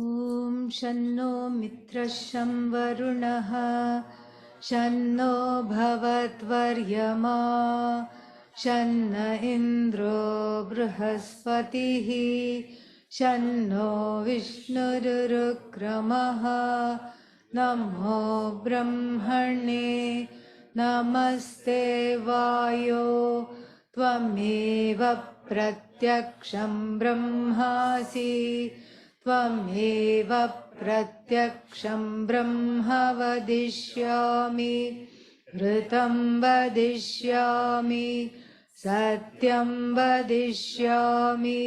ॐ शन्नो मित्रशं वरुणः शन्नो भवद्वर्यमा शन्न इन्द्रो बृहस्पतिः शन्नो विष्णुरुक्रमः नमो ब्रह्मणे नमस्ते वायो त्वमेव प्रत्यक्षं ब्रह्मासि त्वमेव प्रत्यक्षं ब्रह्म वदिष्यामि ऋतं वदिष्यामि सत्यं वदिष्यामि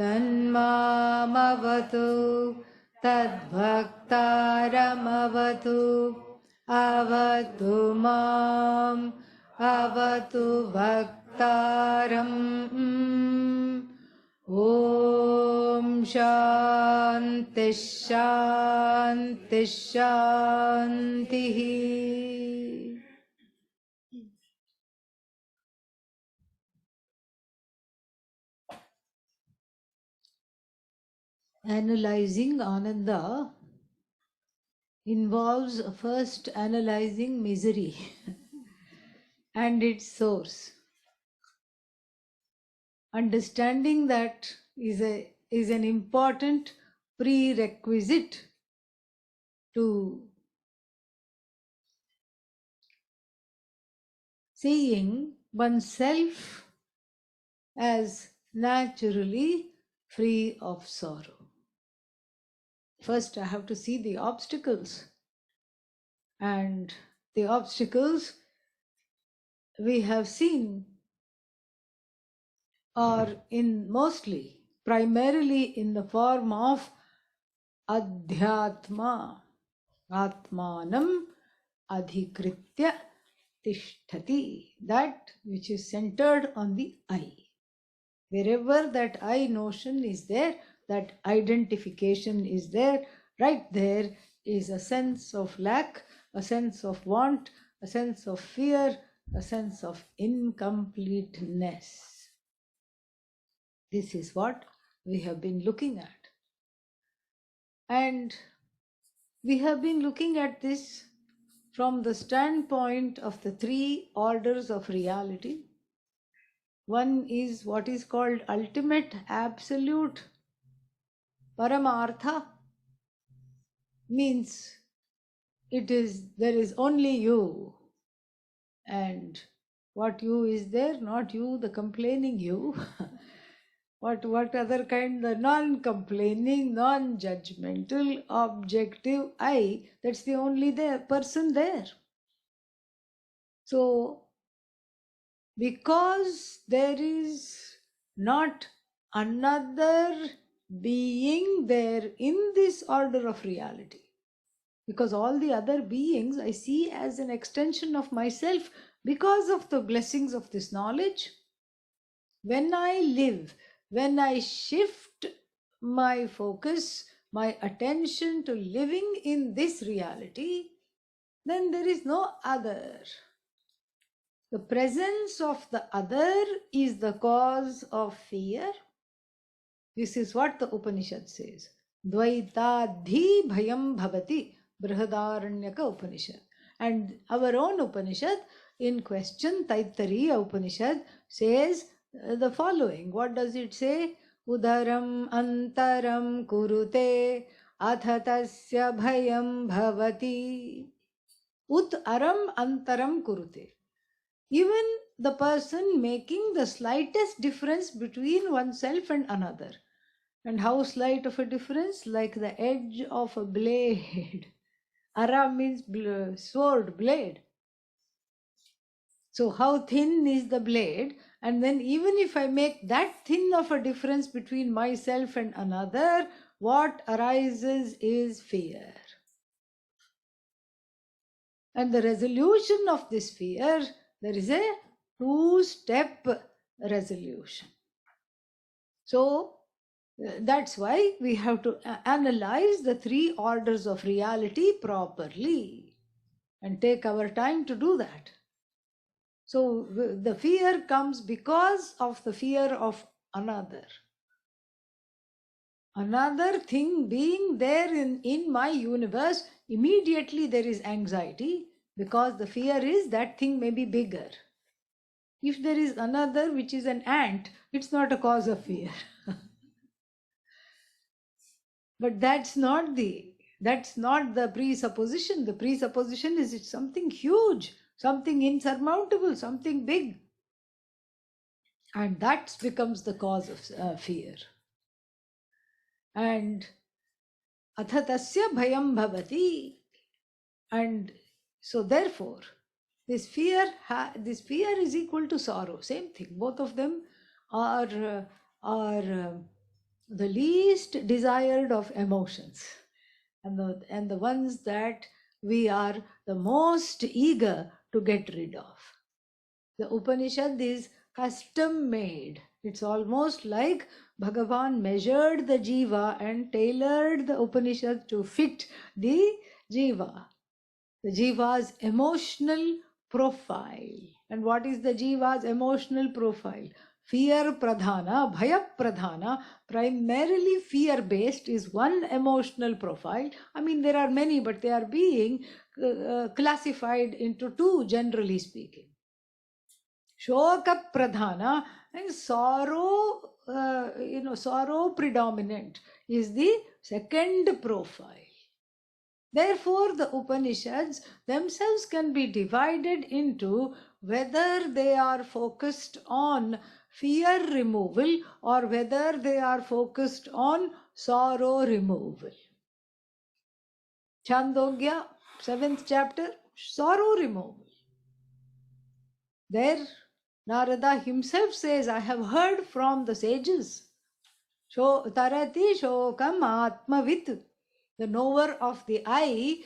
तन्मामवतु तद्भक्तारमवतु अवतु माम् अवतु भक्तारम् ॐ शान्ति शान्ति शान्तिः. Analyzing Ananda involves first analyzing misery and its source. Understanding that is an important prerequisite to seeing oneself as naturally free of sorrow. First, I have to see the obstacles, and the obstacles we have seen are primarily in the form of adhyatma, atmanam adhikritya tishtati, that which is centered on the I. Wherever that I notion is there, that identification is there, right there is a sense of lack, a sense of want, a sense of fear, a sense of incompleteness. This is what we have been looking at. And we have been looking at this from the standpoint of the three orders of reality. One is what is called ultimate absolute paramartha, means there is only you, and what you is there, not you, the complaining you. what other kind? The non-complaining, non-judgmental, objective I, that's the only person there. So because there is not another being there in this order of reality, because all the other beings I see as an extension of myself because of the blessings of this knowledge, when I shift my focus, my attention to living in this reality, then there is no other. The presence of the other is the cause of fear. This is what the Upanishad says. Dvaitadhi bhayam bhavati, Brihadaranyaka Upanishad. And our own Upanishad, in question, Taittiriya Upanishad, says the following. What does it say? Udaram antaram kurute athatasya bhayam bhavati. Ut aram antaram kurute. Even the person making the slightest difference between oneself and another. And how slight of a difference? Like the edge of a blade. Ara means sword, blade. So how thin is the blade? And then even if I make that thin of a difference between myself and another, what arises is fear. And the resolution of this fear, there is a two-step resolution. So that's why we have to analyze the three orders of reality properly and take our time to do that. So the fear comes because of the fear of another. Another thing being there in my universe, immediately there is anxiety because the fear is that thing may be bigger. If there is another which is an ant, it's not a cause of fear. But that's not the presupposition. The presupposition is it's something huge, something insurmountable, something big. And that becomes the cause of fear. And athatasya bhayam bhavati. And so therefore, this fear is equal to sorrow. Same thing. Both of them are the least desired of emotions, and the ones that we are the most eager to get rid of. The Upanishad is custom made. It's almost like Bhagavan measured the jiva and tailored the Upanishad to fit the jiva. The jiva's emotional profile. And what is the jiva's emotional profile? Fear pradhana, bhaya pradhana, primarily fear based is one emotional profile. I mean, there are many, but they are being classified into two, generally speaking. Shoka pradhana, and sorrow, sorrow predominant is the second profile. Therefore, the Upanishads themselves can be divided into whether they are focused on fear removal or whether they are focused on sorrow removal. Chandogya, 7th chapter, sorrow removal. There, Narada himself says, I have heard from the sages. Tarati shokam atmavit. The knower of the eye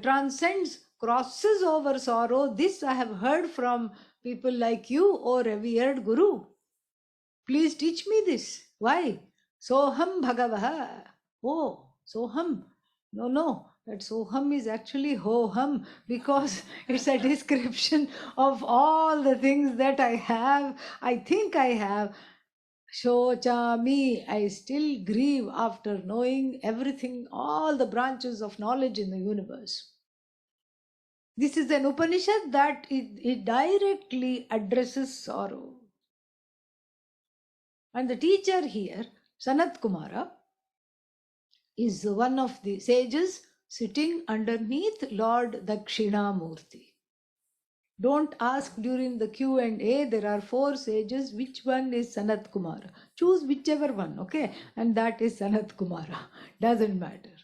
transcends, crosses over sorrow. This I have heard from people like you, O revered Guru. Please teach me this. Why? Soham Bhagavaha. Oh, Soham. No. That Soham is actually Hoham because it's a description of all the things that I have, I think I have. Shochami, I still grieve after knowing everything, all the branches of knowledge in the universe. This is an Upanishad that it directly addresses sorrow. And the teacher here, Sanat Kumara, is one of the sages sitting underneath Lord Dakshinamurti. Don't ask during the Q&A. There are 4 sages. Which one is Sanat Kumara? Choose whichever one, okay? And that is Sanat Kumara. Doesn't matter.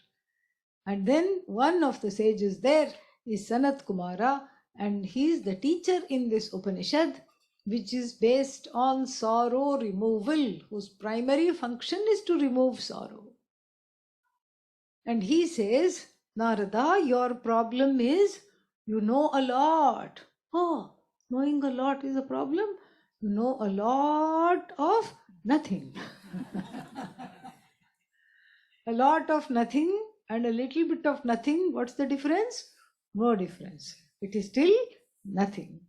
And then one of the sages there is Sanat Kumara, and he is the teacher in this Upanishad, which is based on sorrow removal, whose primary function is to remove sorrow. And he says, Narada, your problem is you know a lot. Oh, knowing a lot is a problem? You know a lot of nothing. A lot of nothing and a little bit of nothing, what's the difference? No difference. It is still nothing.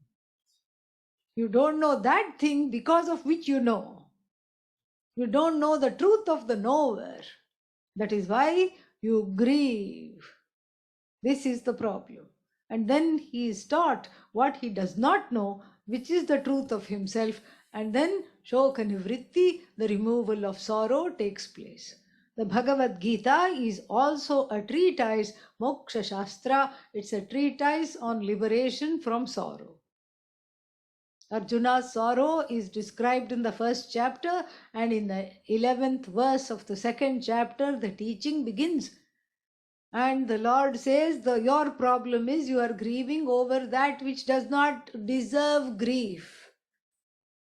You don't know that thing because of which you know. You don't know the truth of the knower. That is why you grieve. This is the problem. And then he is taught what he does not know, which is the truth of himself. And then Shoka Nivritti, the removal of sorrow, takes place. The Bhagavad Gita is also a treatise, Moksha Shastra. It's a treatise on liberation from sorrow. Arjuna's sorrow is described in the 1st chapter, and in the 11th verse of the 2nd chapter, the teaching begins. And the Lord says, your problem is you are grieving over that which does not deserve grief.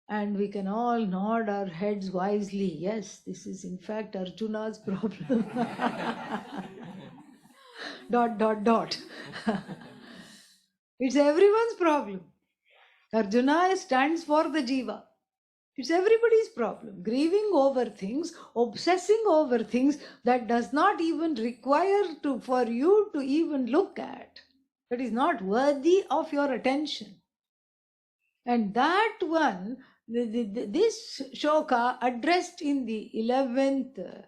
And we can all nod our heads wisely. Yes, this is in fact Arjuna's problem. ... It's everyone's problem. Arjuna stands for the jiva. It's everybody's problem. Grieving over things, obsessing over things that does not even require for you to even look at. That is not worthy of your attention. And that one, this shoka addressed in the 11th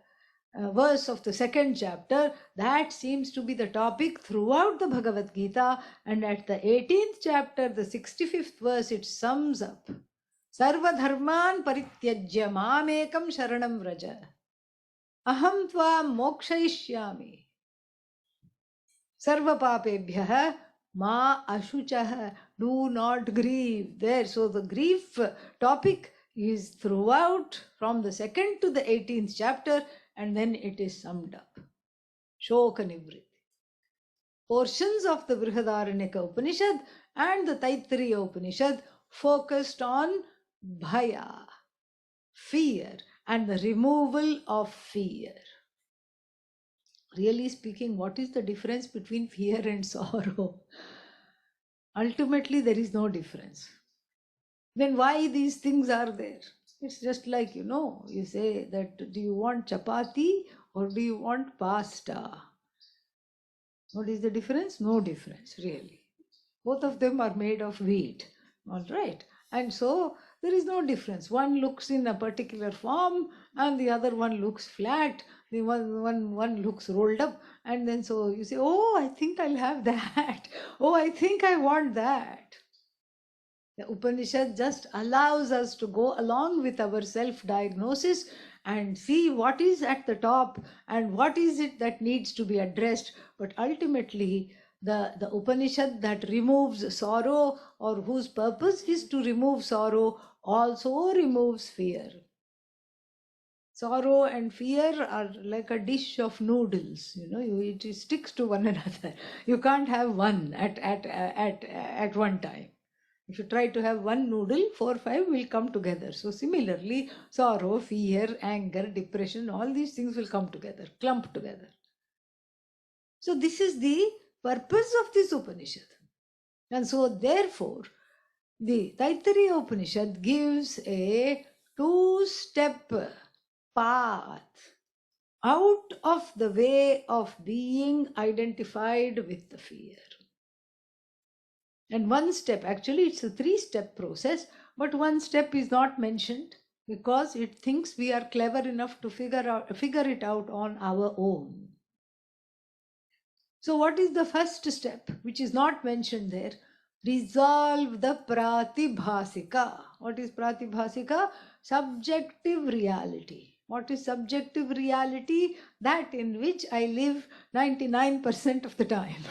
verse of the second chapter, that seems to be the topic throughout the Bhagavad Gita. And at the 18th chapter, the 65th verse, it sums up. Sarva dharman parityajya mamekam sharanam vraja. Aham tvam mokshayishyami. Sarva papebhyah ma ashuchah. Do not grieve. There. So the grief topic is throughout from the 2nd to the 18th chapter, and then it is summed up. Shoka Nivritti. Portions of the Brihadaranyaka Upanishad and the Taittiriya Upanishad focused on bhaya, fear, and the removal of fear. Really speaking, what is the difference between fear and sorrow? Ultimately, there is no difference. Then why these things are there? It's just like, you say that, do you want chapati or do you want pasta? What is the difference? No difference, really. Both of them are made of wheat, all right? And so there is no difference. One looks in a particular form and the other one looks flat. The one looks rolled up, and then so you say, oh, I think I'll have that. Oh, I think I want that. The Upanishad just allows us to go along with our self-diagnosis and see what is at the top and what is it that needs to be addressed. But ultimately, the Upanishad that removes sorrow, or whose purpose is to remove sorrow, also removes fear. Sorrow and fear are like a dish of noodles. It sticks to one another. You can't have one at one time. If you try to have one noodle, 4 or 5 will come together. So similarly, sorrow, fear, anger, depression, all these things will come together, clump together. So this is the purpose of this Upanishad. And so therefore, the Taittiriya Upanishad gives a 2-step path out of the way of being identified with the fear. And one step, actually it's a 3-step process, but one step is not mentioned because it thinks we are clever enough to figure it out on our own. So what is the first step, which is not mentioned there? Resolve the pratibhasika. What is pratibhasika? Subjective reality. What is subjective reality? That in which I live 99% of the time.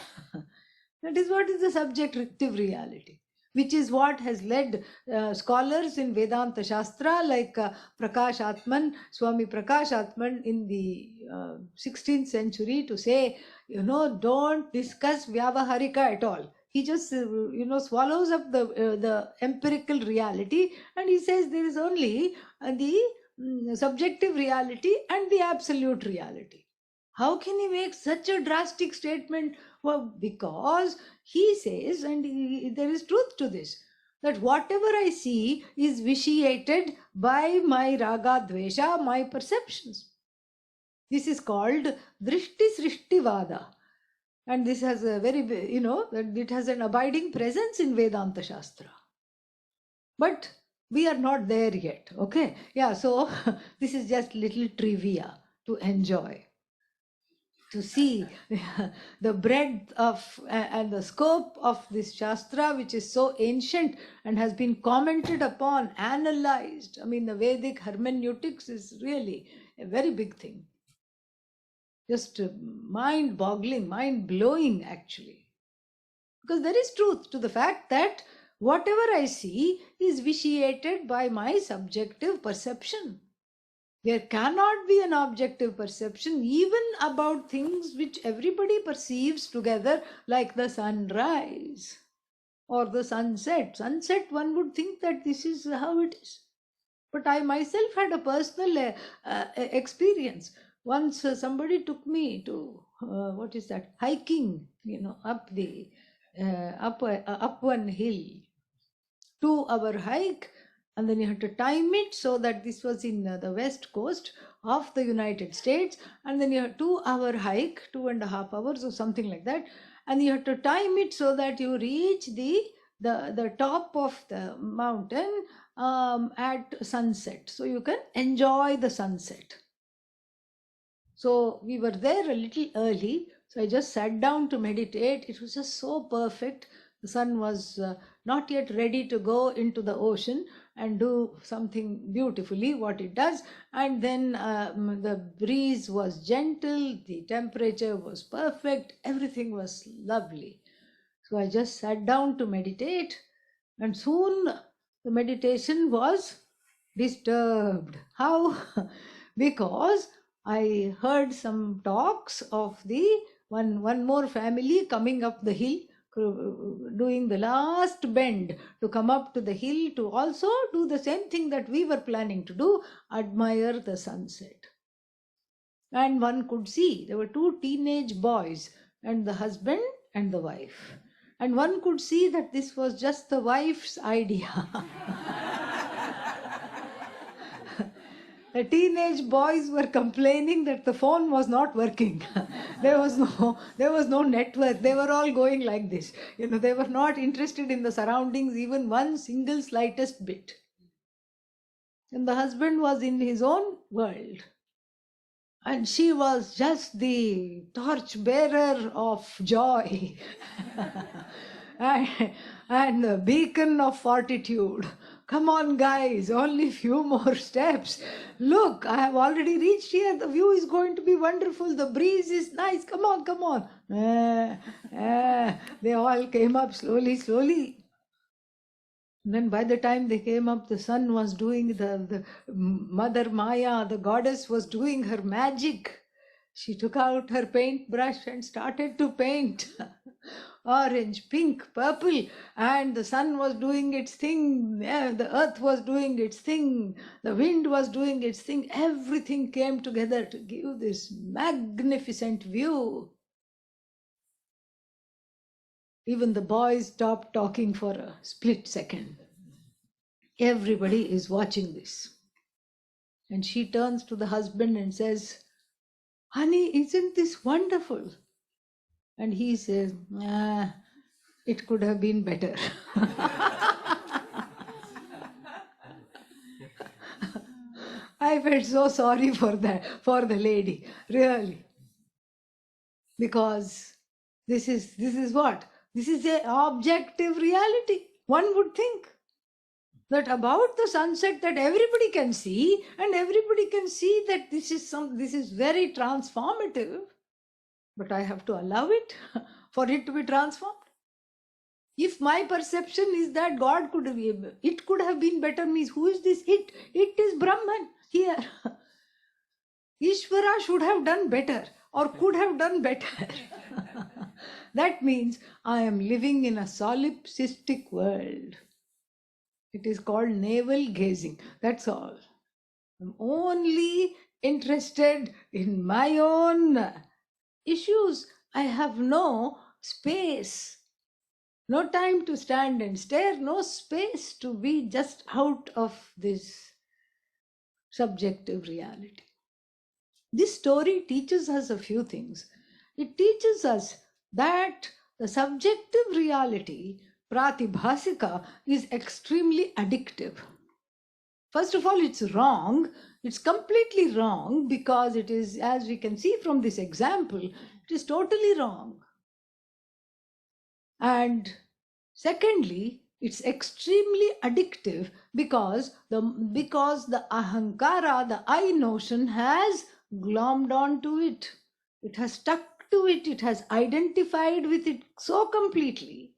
That is what is the subjective reality, which is what has led scholars in Vedanta Shastra like Prakash Atman, Swami Prakash Atman in the 16th century to say, don't discuss Vyavaharika at all. He just, swallows up the empirical reality, and he says there is only the subjective reality and the absolute reality. How can he make such a drastic statement? Well, because he says, and there is truth to this, that whatever I see is vitiated by my raga dvesha, my perceptions. This is called drishti srishtivada. And this has a very, it has an abiding presence in Vedanta Shastra. But we are not there yet, okay? Yeah, so this is just little trivia to enjoy, to see the breadth of and the scope of this Shastra, which is so ancient and has been commented upon, analyzed. I mean, the Vedic hermeneutics is really a very big thing. Just mind-boggling, mind-blowing actually. Because there is truth to the fact that whatever I see is vitiated by my subjective perception. There cannot be an objective perception even about things which everybody perceives together, like the sunrise or the sunset. Sunset, one would think that this is how it is. But I myself had a personal experience. Once somebody took me to, hiking, up one hill. 2-hour hike. And then you had to time it so that this was in the west coast of the United States. And then you had 2-hour hike, 2.5 hours or something like that. And you had to time it so that you reach the top of the mountain at sunset. So you can enjoy the sunset. So we were there a little early. So I just sat down to meditate. It was just so perfect. The sun was not yet ready to go into the ocean and do something beautifully, what it does. And then the breeze was gentle, the temperature was perfect, everything was lovely. So I just sat down to meditate, and soon the meditation was disturbed. How? Because I heard some talks of the one more family coming up the hill, doing the last bend to come up to the hill to also do the same thing that we were planning to do, admire the sunset. And one could see there were two teenage boys and the husband and the wife. And one could see that this was just the wife's idea. The teenage boys were complaining that the phone was not working. There was no network. They were all going like this. They were not interested in the surroundings even one single slightest bit. And the husband was in his own world. And she was just the torch bearer of joy and the beacon of fortitude. Come on, guys, only few more steps. Look, I have already reached here. The view is going to be wonderful. The breeze is nice. Come on, come on. They all came up slowly. Then by the time they came up, the sun was doing the Mother Maya, the goddess, was doing her magic. She took out her paintbrush and started to paint. Orange, pink, purple, and the sun was doing its thing, the earth was doing its thing, the wind was doing its thing. Everything came together to give this magnificent view. Even the boys stopped talking for a split second. Everybody is watching this. And she turns to the husband and says, "Honey, isn't this wonderful?" And he says, "It could have been better." I felt so sorry for the lady, really. Because this is what? This is an objective reality. One would think that about the sunset that everybody can see, and everybody can see that this is very transformative. But I have to allow it for it to be transformed. If my perception is that it could have been better, means who is this it? It is Brahman here. Ishvara should have done better or could have done better. That means I am living in a solipsistic world. It is called navel gazing. That's all. I'm only interested in my own issues. I have no space, no time to stand and stare, no space to be just out of this subjective reality. This story teaches us a few things. It teaches us that the subjective reality, pratibhasika, is extremely addictive. First of all, it's wrong. It's completely wrong because it is, as we can see from this example, it is totally wrong. And secondly, it's extremely addictive because the ahankara, the I notion, has glommed onto it. It has stuck to it. It has identified with it so completely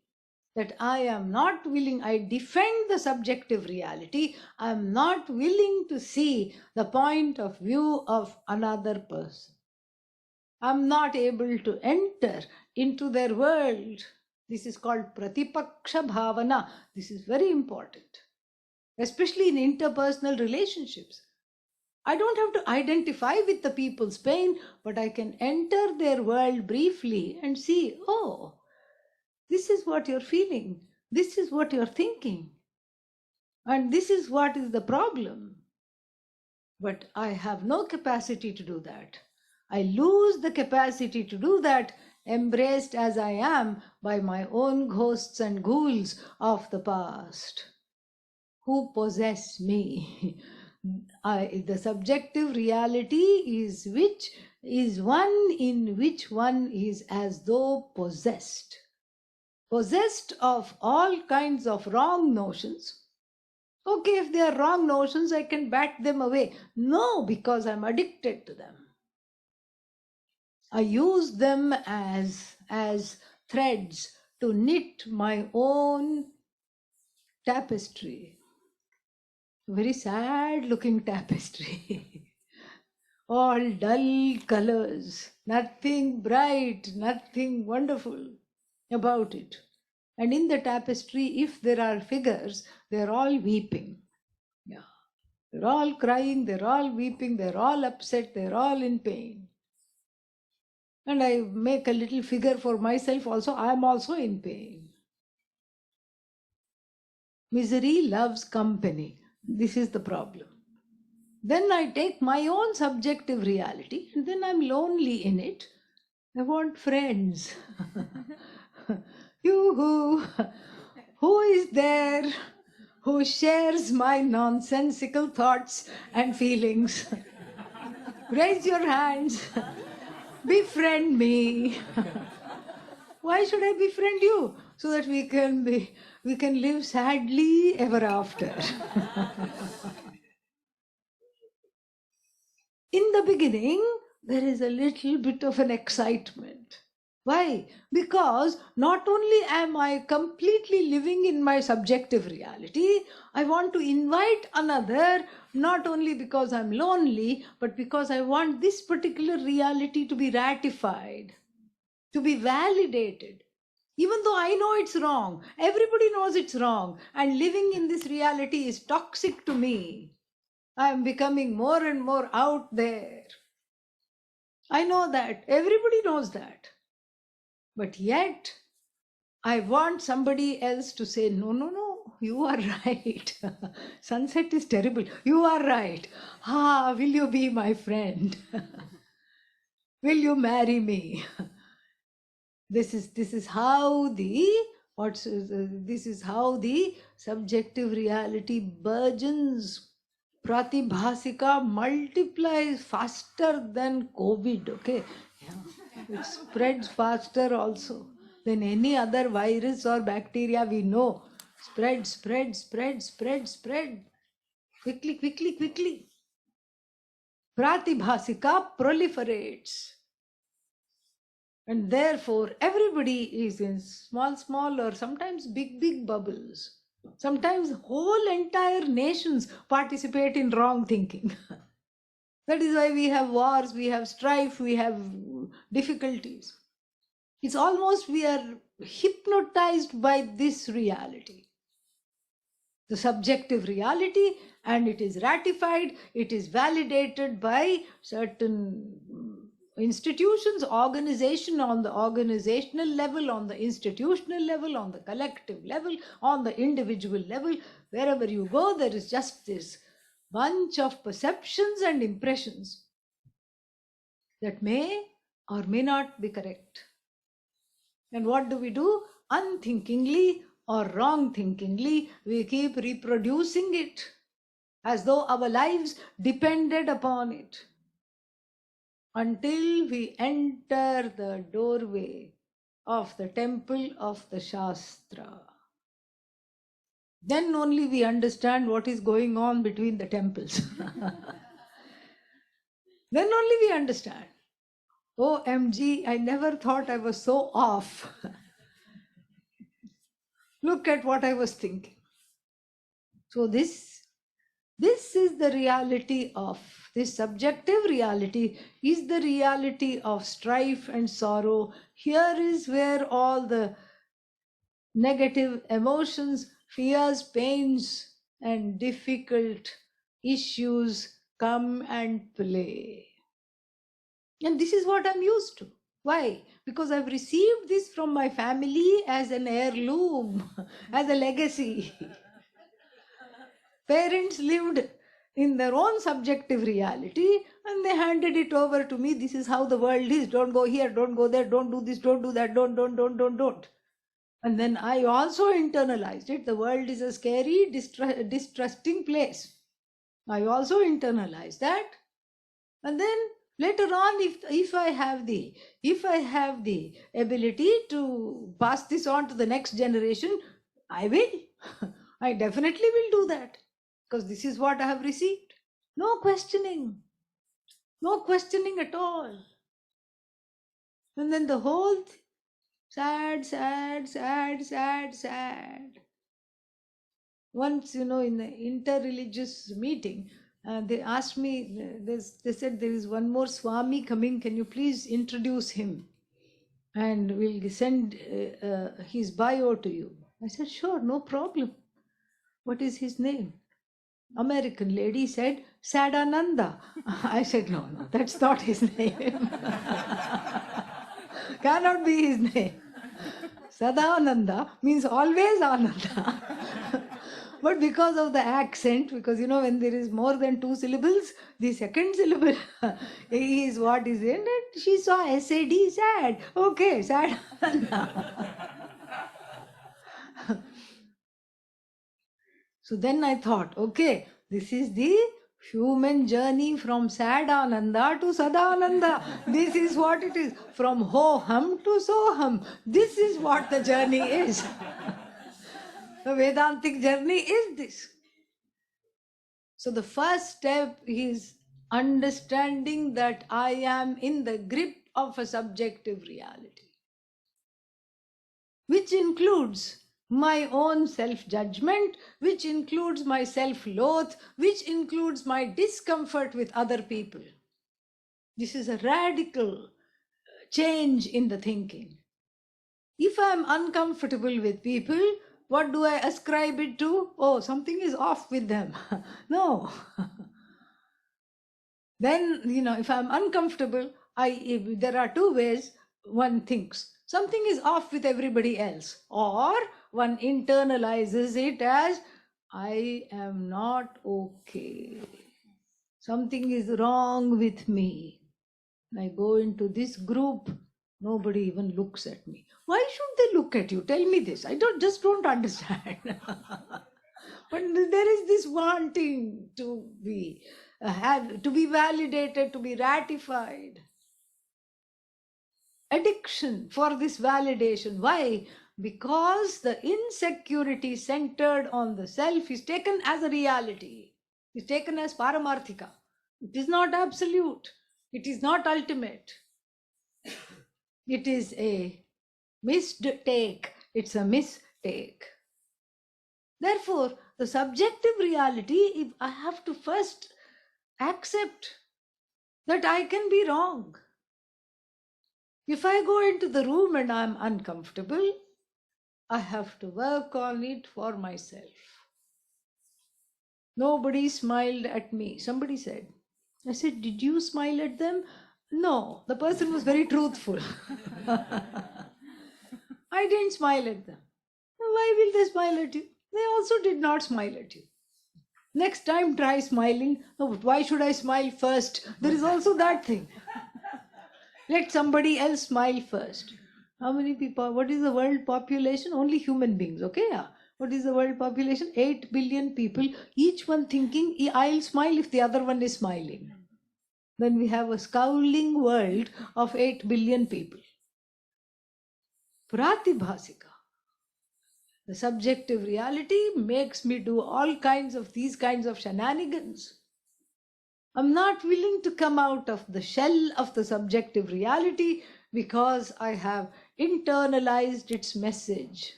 that I am not willing, I defend the subjective reality. I am not willing to see the point of view of another person. I'm not able to enter into their world. This is called pratipaksha bhavana. This is very important, especially in interpersonal relationships. I don't have to identify with the people's pain, but I can enter their world briefly and see, oh, this is what you're feeling. This is what you're thinking. And this is what is the problem. But I have no capacity to do that. I lose the capacity to do that, embraced as I am by my own ghosts and ghouls of the past, who possess me. The subjective reality is which is one in which one is as though possessed. Possessed of all kinds of wrong notions. Okay, if they are wrong notions, I can bat them away. No, because I'm addicted to them. I use them as threads to knit my own tapestry. Very sad looking tapestry. All dull colors, nothing bright, nothing wonderful about it. And in the tapestry, if there are figures, they're all weeping. Yeah. They're all crying, they're all weeping, they're all upset, they're all in pain. And I make a little figure for myself also, I am also in pain. Misery loves company. This is the problem. Then I take my own subjective reality and then I'm lonely in it. I want friends. Who is there who shares my nonsensical thoughts and feelings? Raise your hands. Befriend me. Why should I befriend you? So that we can live sadly ever after. In the beginning, there is a little bit of an excitement. Why? Because not only am I completely living in my subjective reality, I want to invite another, not only because I'm lonely, but because I want this particular reality to be ratified, to be validated. Even though I know it's wrong, everybody knows it's wrong, and living in this reality is toxic to me. I am becoming more and more out there. I know that. Everybody knows that. But yet, I want somebody else to say, no, you are right. Sunset is terrible. You are right. Will you be my friend? Will you marry me? This is how the subjective reality burgeons. Pratibhasika multiplies faster than COVID, okay? Yeah. It spreads faster also than any other virus or bacteria we know. Spread. Quickly. Pratibhasika proliferates. And therefore, everybody is in small or sometimes big bubbles. Sometimes whole entire nations participate in wrong thinking. That is why we have wars, we have strife, we have difficulties. It's almost we are hypnotized by this reality, the subjective reality, and it is ratified, it is validated by certain institutions, organization on the organizational level, on the institutional level, on the collective level, on the individual level. Wherever you go, there is just this bunch of perceptions and impressions that may or may not be correct. And what do? Unthinkingly or wrong thinkingly, we keep reproducing it as though our lives depended upon it, until we enter the doorway of the temple of the Shastra. Then only we understand what is going on between the temples. Then only we understand. OMG, I never thought I was so off. Look at what I was thinking. So this is the reality of, this subjective reality is the reality of strife and sorrow. Here is where all the negative emotions, fears, pains, and difficult issues come and play. And this is what I'm used to. Why? Because I've received this from my family as an heirloom, as a legacy. Parents lived in their own subjective reality and they handed it over to me. This is how the world is. Don't go here, don't go there, don't do this, don't do that, don't. And then I also internalized it. The world is a scary, distrusting place. I also internalized that. And then Later on, if I have the ability to pass this on to the next generation, I will. I definitely will do that, because this is what I have received. No questioning, no questioning at all. And then the whole sad, sad, sad, sad, sad. Once, in the interreligious meeting, they asked me, they said, there is one more Swami coming, can you please introduce him? And we'll send his bio to you. I said, sure, no problem. What is his name? American lady said, Sadananda. I said, no, that's not his name. Cannot be his name. Sadananda means always Ananda. But because of the accent, because when there is more than 2 syllables, the second syllable is what is in it. She saw SAD, sad. Okay, sad. So then I thought, okay, this is the human journey from Sadananda to Sadananda. This is what it is. From ho-hum to so-hum. This is what the journey is. The Vedantic journey is this. So the first step is understanding that I am in the grip of a subjective reality, which includes my own self-judgment, which includes my self-loath, which includes my discomfort with other people. This is a radical change in the thinking. If I am uncomfortable with people, what do I ascribe it to? Oh, something is off with them. No. Then, if I'm uncomfortable, there are 2 ways one thinks. Something is off with everybody else. Or one internalizes it as, I am not okay. Something is wrong with me. I go into this group, nobody even looks at me. Why should they look at you? Tell me this. I just don't understand. But there is this wanting to be validated, to be ratified. Addiction for this validation. Why? Because the insecurity centered on the self is taken as a reality, is taken as paramarthika. It is not absolute. It is not ultimate. It is a mistake. It's a mistake. Therefore, the subjective reality, if I have to first accept that I can be wrong. If I go into the room and I'm uncomfortable, I have to work on it for myself. Nobody smiled at me. Somebody said. I said, did you smile at them? No, the person was very truthful. I didn't smile at them. Why will they smile at you? They also did not smile at you. Next time try smiling. No, why should I smile first? There is also that thing. Let somebody else smile first. How many people? What is the world population? Only human beings, okay? Yeah. What is the world population? 8 billion people, each one thinking, I'll smile if the other one is smiling. Then we have a scowling world of 8 billion people. Pratibhasika. The subjective reality makes me do all kinds of these kinds of shenanigans. I'm not willing to come out of the shell of the subjective reality because I have internalized its message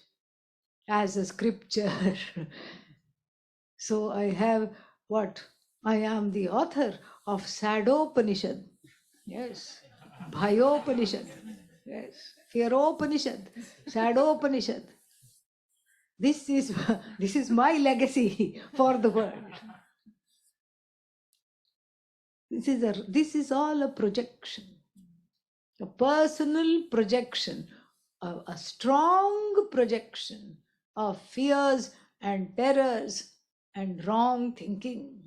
as a scripture. So I have what? I am the author of Sadopanishad. Yes. Bhayopanishad. Yes. Fearopanishad. Sadopanishad. This is my legacy for the world. This is all a projection, a personal projection, a strong projection of fears and terrors and wrong thinking,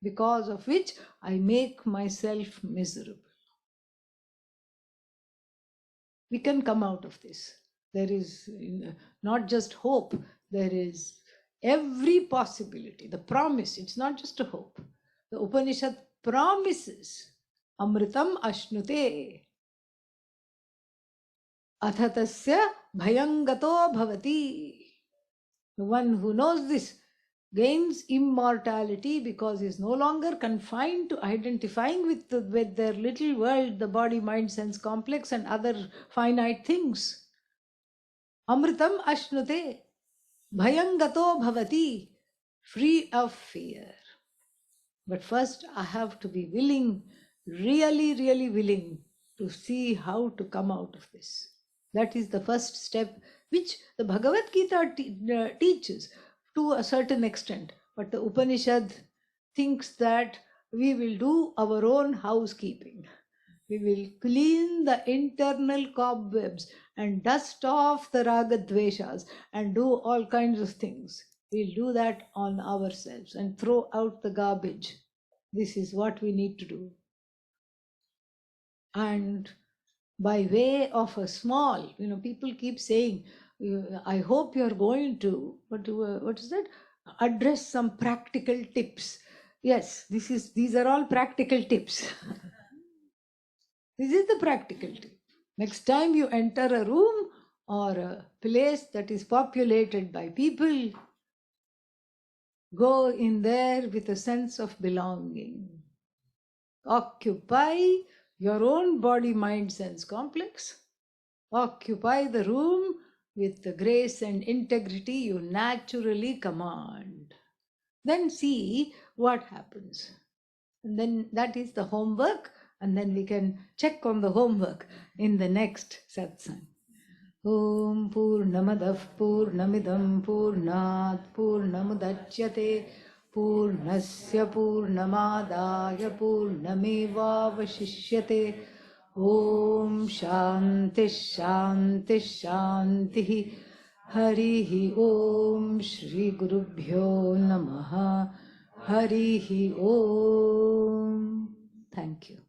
because of which I make myself miserable. We can come out of this. There is not just hope, there is every possibility, the promise. It's not just a hope. The Upanishad promises amritam ashnute. Athatasya bhayangato bhavati. The one who knows this gains immortality because he is no longer confined to identifying with their little world, the body, mind, sense complex, and other finite things. Amritam ashnute, bhayangato bhavati, free of fear. But first, I have to be willing, really, really willing to see how to come out of this. That is the first step, which the Bhagavad Gita teaches to a certain extent. But the Upanishad thinks that we will do our own housekeeping. We will clean the internal cobwebs and dust off the ragadveshas and do all kinds of things. We'll do that on ourselves and throw out the garbage. This is what we need to do. And by way of a small, people keep saying, I hope you're going to, what is that? Address some practical tips. Yes, these are all practical tips. This is the practical tip. Next time you enter a room or a place that is populated by people, go in there with a sense of belonging. Occupy your own body, mind, sense complex. Occupy the room with the grace and integrity you naturally command. Then see what happens. And then that is the homework, and then we can check on the homework in the next satsang. Om Purnamadav Purnamidam Purnat Purnamudachyate Purnasya Purnamadaya Purnamevavashishyate. Om Shanti Shanti Shanti. Harihi Om Shri Gurubhyo Namaha. Harihi Om. Thank you.